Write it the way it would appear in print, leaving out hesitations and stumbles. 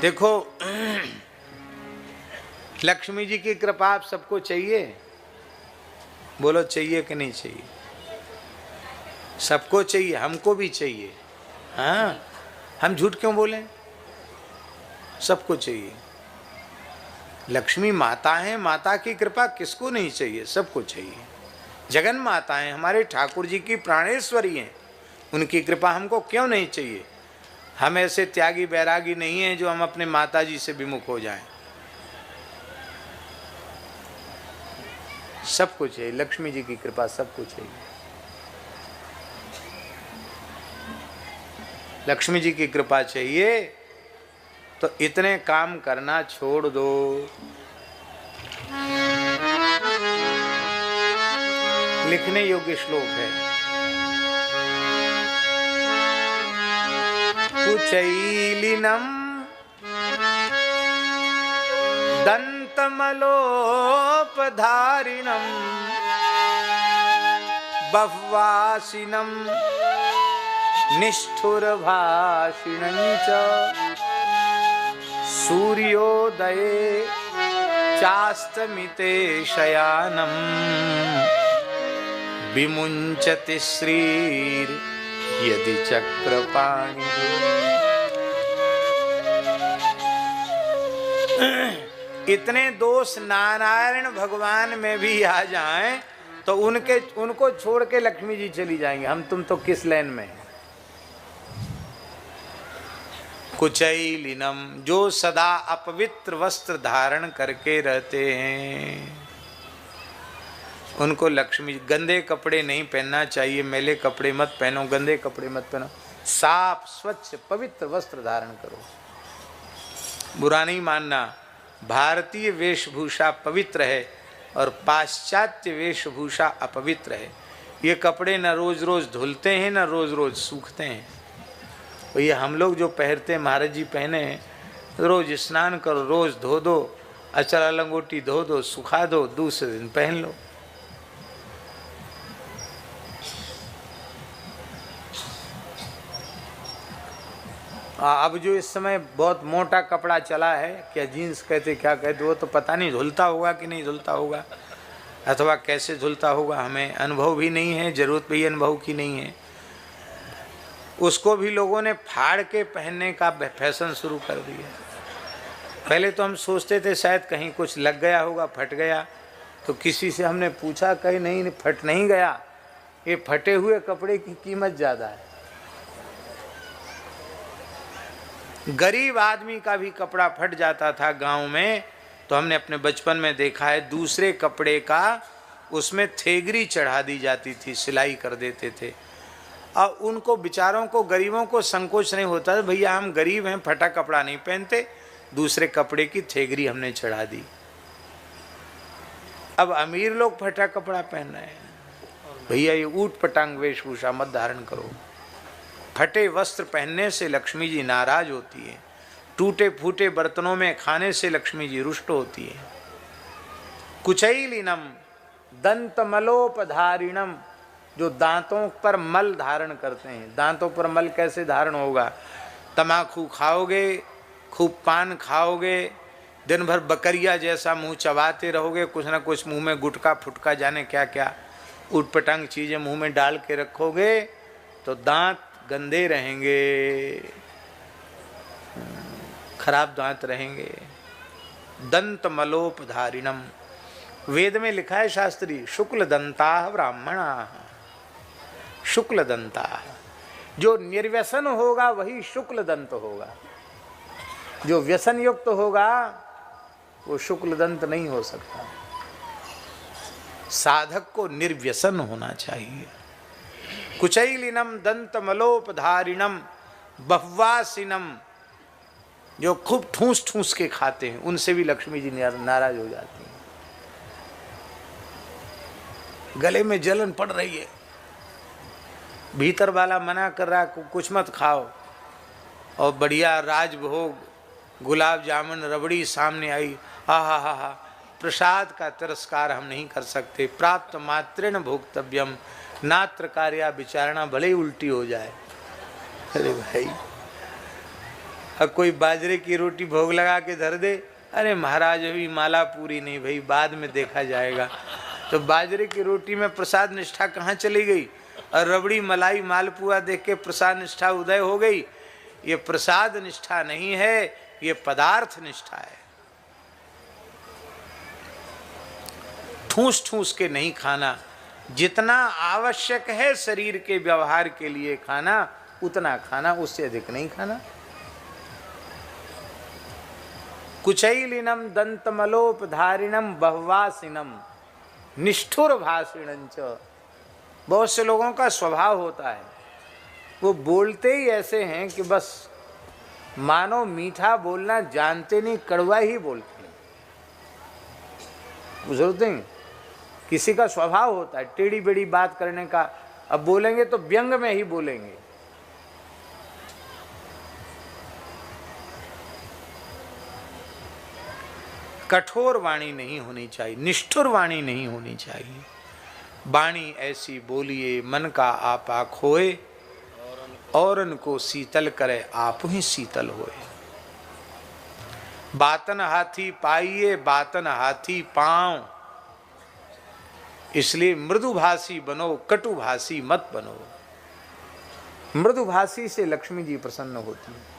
देखो लक्ष्मी जी की कृपा आप सबको चाहिए, बोलो चाहिए कि नहीं चाहिए? सबको चाहिए, हमको भी चाहिए। हाँ, हम झूठ क्यों बोलें? सबको चाहिए। लक्ष्मी माता है, माता की कृपा किसको नहीं चाहिए? सबको चाहिए। जगन माता है, हमारे ठाकुर जी की प्राणेश्वरी हैं, उनकी कृपा हमको क्यों नहीं चाहिए? हम ऐसे त्यागी बैरागी नहीं हैं जो हम अपने माता जी से विमुख हो जाएं। सबको चाहिए, लक्ष्मी जी की कृपा सबको चाहिए। लक्ष्मी जी की कृपा चाहिए तो इतने काम करना छोड़ दो। लिखने योग्य श्लोक है। कुचैलिनम दंतमलोपधारिणम बह्वासिनम निष्ठुरभाषिणं च सूर्योदये चास्तमिते शयानं विमुञ्चति श्रीर यदि चक्रपाणि। इतने दोष नारायण भगवान में भी आ जाएं तो उनको छोड़ के लक्ष्मी जी चली जाएंगे। हम तुम तो किस लाइन में हैं? कुचैलिनम, जो सदा अपवित्र वस्त्र धारण करके रहते हैं, उनको लक्ष्मी। गंदे कपड़े नहीं पहनना चाहिए, मैले कपड़े मत पहनो, गंदे कपड़े मत पहनो, साफ स्वच्छ पवित्र वस्त्र धारण करो। बुरा नहीं मानना, भारतीय वेशभूषा पवित्र है और पाश्चात्य वेशभूषा अपवित्र है। ये कपड़े न रोज रोज धुलते हैं न रोज रोज सूखते हैं। तो ये हम लोग जो पहनते हैं, महाराज जी पहने, रोज स्नान करो, रोज धो दो, अचरा लंगोटी धो दो, सुखा दो, दूसरे दिन पहन लो। अब जो इस समय बहुत मोटा कपड़ा चला है, क्या जीन्स कहते क्या कहते, वो तो पता नहीं धुलता होगा कि नहीं धुलता होगा, अथवा कैसे धुलता होगा, हमें अनुभव भी नहीं है, जरूरत भी अनुभव की नहीं है। उसको भी लोगों ने फाड़ के पहनने का फैशन शुरू कर दिया। पहले तो हम सोचते थे शायद कहीं कुछ लग गया होगा, फट गया, तो किसी से हमने पूछा, कहीं नहीं, फट नहीं गया, ये फटे हुए कपड़े की कीमत ज़्यादा है। गरीब आदमी का भी कपड़ा फट जाता था गांव में, तो हमने अपने बचपन में देखा है, दूसरे कपड़े का उसमें थेगरी चढ़ा दी जाती थी, सिलाई कर देते थे। और उनको बेचारों को, गरीबों को संकोच नहीं होता, भैया हम गरीब हैं, फटा कपड़ा नहीं पहनते, दूसरे कपड़े की थेगरी हमने चढ़ा दी। अब अमीर लोग फटा कपड़ा पहन रहे हैं। भैया ये ऊट पटांग वेशभूषा मत धारण करो। फटे वस्त्र पहनने से लक्ष्मी जी नाराज होती है, टूटे फूटे बर्तनों में खाने से लक्ष्मी जी रुष्ट होती है। कुचैलिनम दंतमलोपधारिणम, जो दांतों पर मल धारण करते हैं। दांतों पर मल कैसे धारण होगा? तम्बाकू खाओगे, खूब पान खाओगे, दिन भर बकरिया जैसा मुंह चबाते रहोगे, कुछ ना कुछ मुंह में गुटका फुटका जाने क्या क्या उटपटांग चीजें मुंह में डाल के रखोगे तो दांत गंदे रहेंगे, खराब दांत रहेंगे। दंत मलोपधारिणम, वेद में लिखा है शास्त्री, शुक्ल दंता ब्राह्मणा, शुक्ल दंता, जो निर्व्यसन होगा वही शुक्ल दंत होगा, जो व्यसन युक्त होगा वो शुक्ल दंत नहीं हो सकता। साधक को निर्व्यसन होना चाहिए। कुचैलिनम दंतमलोपधारिणम बह्वासिनम, जो खूब ठूस ठूस के खाते हैं, उनसे भी लक्ष्मी जी नाराज हो जाती हैं। गले में जलन पड़ रही है, भीतर वाला मना कर रहा है कुछ मत खाओ, और बढ़िया राजभोग गुलाब जामुन रबड़ी सामने आई, हा हा हा हा, प्रसाद का तिरस्कार हम नहीं कर सकते। प्राप्त मात्रेण भोक्तव्यम, नात्र कार्या विचारणा, भले ही उल्टी हो जाए। अरे भाई अब कोई बाजरे की रोटी भोग लगा के धर दे, अरे महाराज अभी माला पूरी नहीं भाई, बाद में देखा जाएगा। तो बाजरे की रोटी में प्रसाद निष्ठा कहाँ चली गई? और रबड़ी मलाई मालपुआ देख के प्रसाद निष्ठा उदय हो गई। ये प्रसाद निष्ठा नहीं है, ये पदार्थ निष्ठा है। ठूस ठूस के नहीं खाना, जितना आवश्यक है शरीर के व्यवहार के लिए खाना उतना खाना, उससे अधिक नहीं खाना। कुचैलिनम दंतमलोपधारिणम बह्वासिनम निष्ठुर भाषिणं च। बहुत से लोगों का स्वभाव होता है, वो बोलते ही ऐसे हैं कि बस मानो मीठा बोलना जानते नहीं, कड़वा ही बोलते हैं। बुझते हैं, किसी का स्वभाव होता है टेढ़ी बेड़ी बात करने का। अब बोलेंगे तो व्यंग में ही बोलेंगे। कठोर वाणी नहीं होनी चाहिए, निष्ठुर वाणी नहीं होनी चाहिए। वाणी ऐसी बोलिए मन का आपा खोए, औरन को शीतल करे आप ही शीतल होए। बातन हाथी पाइए बातन हाथी पांव, इसलिए मृदुभाषी बनो, कटुभाषी मत बनो। मृदुभाषी से लक्ष्मी जी प्रसन्न होती है।